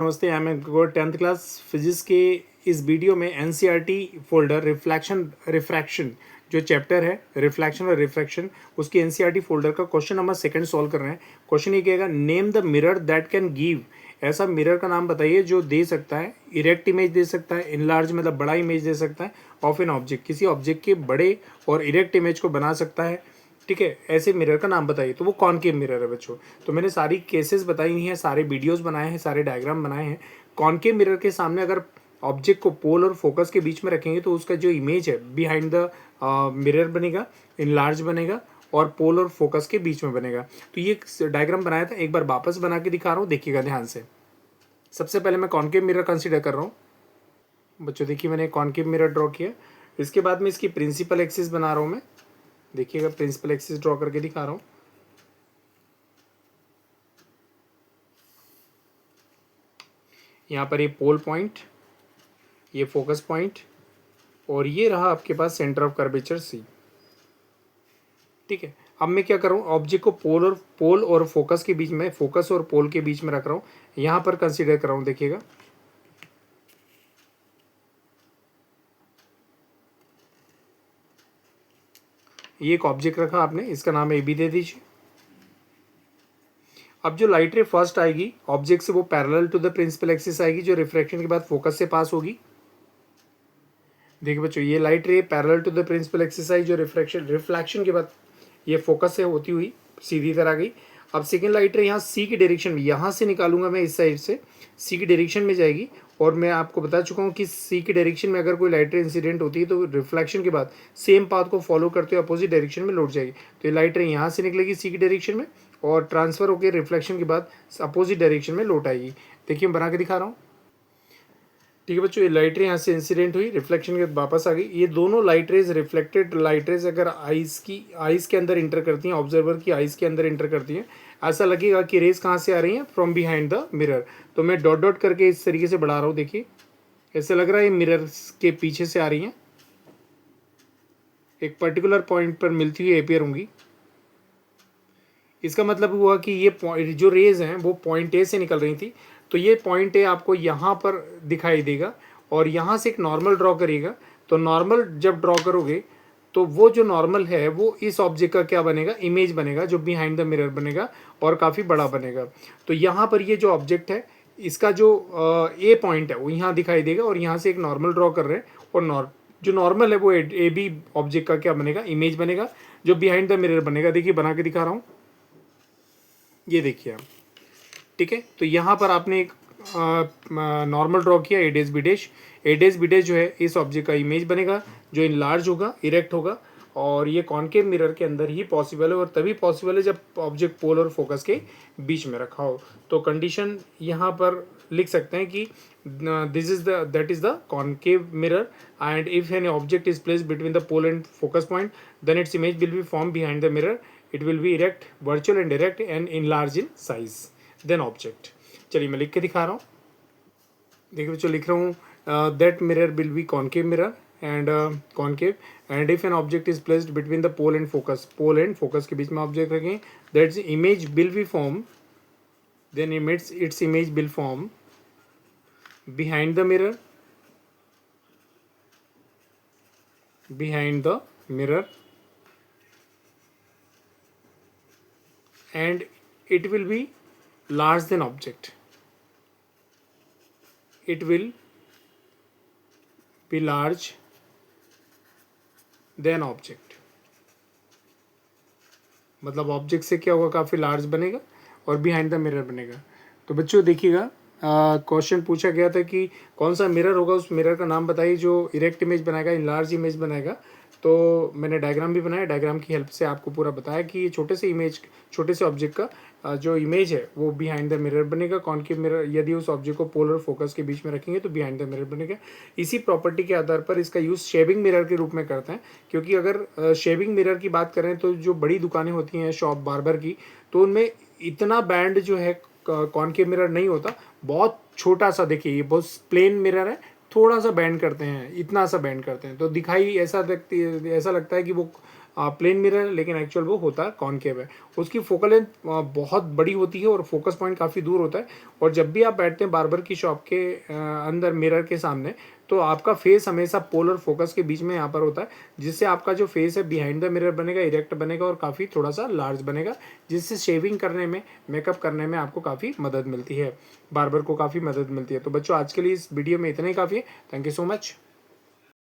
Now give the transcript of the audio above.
नमस्ते, I am good 10th class physics के इस वीडियो में एनसीईआरटी फोल्डर रिफ्रैक्शन जो चैप्टर है रिफ्लेक्शन और रिफ्रैक्शन उसकी एनसीईआरटी फोल्डर का क्वेश्चन नंबर सेकंड सॉल्व कर रहे हैं। क्वेश्चन ये कहेगा name the mirror that can give, ऐसा मिरर का नाम बताइए जो दे सकता है इरेक्ट इमेज दे सकता है, इनलार्ज मतलब बड़ा इमेज दे सकता है, ऑफ एन ऑब्जेक्ट किसी ऑब्जेक्ट के बड़े और इरेक्ट इमेज को बना सकता है। ठीक है, ऐसे मिरर का नाम बताइए। तो वो कॉनकेव मिरर है बच्चों। तो मैंने सारी केसेस बताई हुई हैं, सारे वीडियोस बनाए हैं, सारे डायग्राम बनाए हैं। कॉनकेव मिरर के सामने अगर ऑब्जेक्ट को पोल और फोकस के बीच में रखेंगे तो उसका जो इमेज है बिहाइंड द मिरर बनेगा, इनलार्ज बनेगा और पोल और फोकस के बीच में बनेगा। तो ये डायग्राम बनाया था, एक बार वापस बना के दिखा रहा हूँ, देखिएगा ध्यान से। सबसे पहले मैं कॉनकेव मिरर कंसिडर कर रहा हूँ बच्चों। देखिए मैंने कॉनकेव मिरर ड्रॉ किया। इसके बाद में इसकी प्रिंसिपल एक्सिस बना रहा हूँ मैं। देखिएगा प्रिंसिपल एक्सिस ड्रॉ करके दिखा रहा हूँ। यहाँ पर ये पोल पॉइंट, ये फोकस पॉइंट और ये रहा आपके पास सेंटर ऑफ कर्वेचर सी। ठीक है, अब मैं क्या कर रहा हूँ, ऑब्जेक्ट को पोल और फोकस के बीच में, फोकस और पोल के बीच में रख रहा हूँ। यहाँ पर कंसीडर कर रहा हूँ। देखिएगा ये एक ऑब्जेक्ट रखा आपने, इसका नाम ए बी दे दीजिए। अब जो लाइट रे फर्स्ट आएगी ऑब्जेक्ट से वो parallel to the principal axis आएगी, जो रिफ्रैक्शन के बाद फोकस से पास होगी। देखिए बच्चों, ये light ray parallel to the principal axis आई, जो रिफ्लेक्शन के बाद ये फोकस से होती हुई सीधी तरह गई। अब सेकेंड लाइट रे यहाँ सी की डायरेक्शन में, यहाँ से निकालूंगा मैं, इस साइड से सी की डायरेक्शन में जाएगी। और मैं आपको बता चुका हूँ कि सी की डायरेक्शन में अगर कोई लाइट रे इंसिडेंट होती है तो रिफ्लेक्शन के बाद सेम पाथ को फॉलो करते हुए अपोजिट डायरेक्शन में लौट जाएगी। तो ये लाइट रे यहाँ से निकलेगी सी की डायरेक्शन में और ट्रांसफर होकर रिफ्लेक्शन के बाद अपोजिट डायरेक्शन में लौट आएगी। देखिए मैं बना के दिखा रहा हूँ। ठीक है बच्चों, ये लाइट रे यहाँ से इंसिडेंट हुई, रिफ्लेक्शन के बाद वापस आ गई। ये दोनों light rays, reflected light rays अगर आइस के अंदर इंटर करती हैं, ऑब्जर्वर की आइस के अंदर इंटर करती हैं, ऐसा लगेगा कि रेज कहाँ से आ रही हैं, फ्रॉम बिहाइंड द मिरर। तो मैं डॉट डॉट करके इस तरीके से बढ़ा रहा हूँ। देखिए ऐसे लग रहा है ये मिरर के पीछे से आ रही हैं, एक पर्टिकुलर पॉइंट पर मिलती हुई अपेयर होंगी। इसका मतलब हुआ कि ये जो रेज हैं वो पॉइंट ए से निकल रही थी, तो ये पॉइंट ए आपको यहाँ पर दिखाई देगा और यहाँ से एक नॉर्मल ड्रॉ करिएगा। तो नॉर्मल जब ड्रॉ करोगे तो वो जो नॉर्मल है वो इस ऑब्जेक्ट का क्या बनेगा, इमेज बनेगा, जो बिहाइंड द मिरर बनेगा और काफ़ी बड़ा बनेगा। तो यहाँ पर ये जो ऑब्जेक्ट है इसका जो ए पॉइंट है वो यहाँ दिखाई देगा और यहाँ से एक नॉर्मल ड्रॉ कर रहे हैं और जो नॉर्मल है वो ए बी ऑब्जेक्ट का क्या बनेगा, इमेज बनेगा, जो बिहाइंड द मिरर बनेगा। देखिए बना के दिखा रहा हूँ, ये देखिए आप। ठीक है, तो यहाँ पर आपने एक नॉर्मल ड्रॉ किया, ए डैश बी डैश जो है इस ऑब्जेक्ट का इमेज बनेगा, जो इनलार्ज होगा, इरेक्ट होगा। और ये कॉनकेव मिरर के अंदर ही पॉसिबल है और तभी पॉसिबल है जब ऑब्जेक्ट पोल और फोकस के बीच में रखा हो। तो कंडीशन यहाँ पर लिख सकते हैं कि that is the concave mirror and if an object is placed between the pole and focus point then its image will be form behind the mirror. It will be erect, virtual and direct and enlarge in size then object. चलिए मैं लिख के दिखा रहा हूँ। देखिए बच्चों लिख रहा हूँ, that mirror will be concave mirror and concave and if an object is placed between the pole and focus के बीच में ऑब्जेक्ट रखें, that's image will be form, then its image will form behind the mirror and it will be large than object. It will be large than object, मतलब object से क्या होगा, काफ़ी large बनेगा और बिहाइंड द मिरर बनेगा। तो बच्चों देखिएगा, क्वेश्चन पूछा गया था कि कौन सा मिरर होगा, उस मिरर का नाम बताइए जो इरेक्ट इमेज बनाएगा, इनलार्ज इमेज बनाएगा। तो मैंने डायग्राम भी बनाया, डायग्राम की हेल्प से आपको पूरा बताया कि ये छोटे से ऑब्जेक्ट का जो इमेज है वो बिहाइंड द मिरर बनेगा। कॉनकेव मिरर यदि उस ऑब्जेक्ट को पोल और फोकस के बीच में रखेंगे तो बिहाइंड द मिरर बनेगा। इसी प्रॉपर्टी के आधार पर इसका यूज़ शेविंग मिरर के रूप में करते हैं, क्योंकि अगर शेविंग मिरर की बात करें तो जो बड़ी दुकानें होती हैं शॉप बार्बर की, तो उनमें इतना बैंड जो है कॉनकेव मिरर नहीं होता, बहुत छोटा सा। देखिए ये बहुत प्लेन मिरर है, थोड़ा सा बैंड करते हैं, इतना सा बैंड करते हैं तो दिखाई ऐसा लगता है कि वो प्लेन मिरर है, लेकिन एक्चुअल वो होता है कॉनकेव है। उसकी फोकल लेंथ बहुत बड़ी होती है और फोकस पॉइंट काफ़ी दूर होता है। और जब भी आप बैठते हैं बार्बर की शॉप के अंदर मिरर के सामने, तो आपका फेस हमेशा पोल और फोकस के बीच में यहाँ पर होता है, जिससे आपका जो फेस है बिहाइंड द मिरर बनेगा, इरेक्ट बनेगा और काफ़ी थोड़ा सा लार्ज बनेगा, जिससे शेविंग करने में, मेकअप करने में आपको काफ़ी मदद मिलती है, बार्बर को काफ़ी मदद मिलती है। तो बच्चों आज के लिए इस वीडियो में इतना ही काफ़ी है। Thank you so much.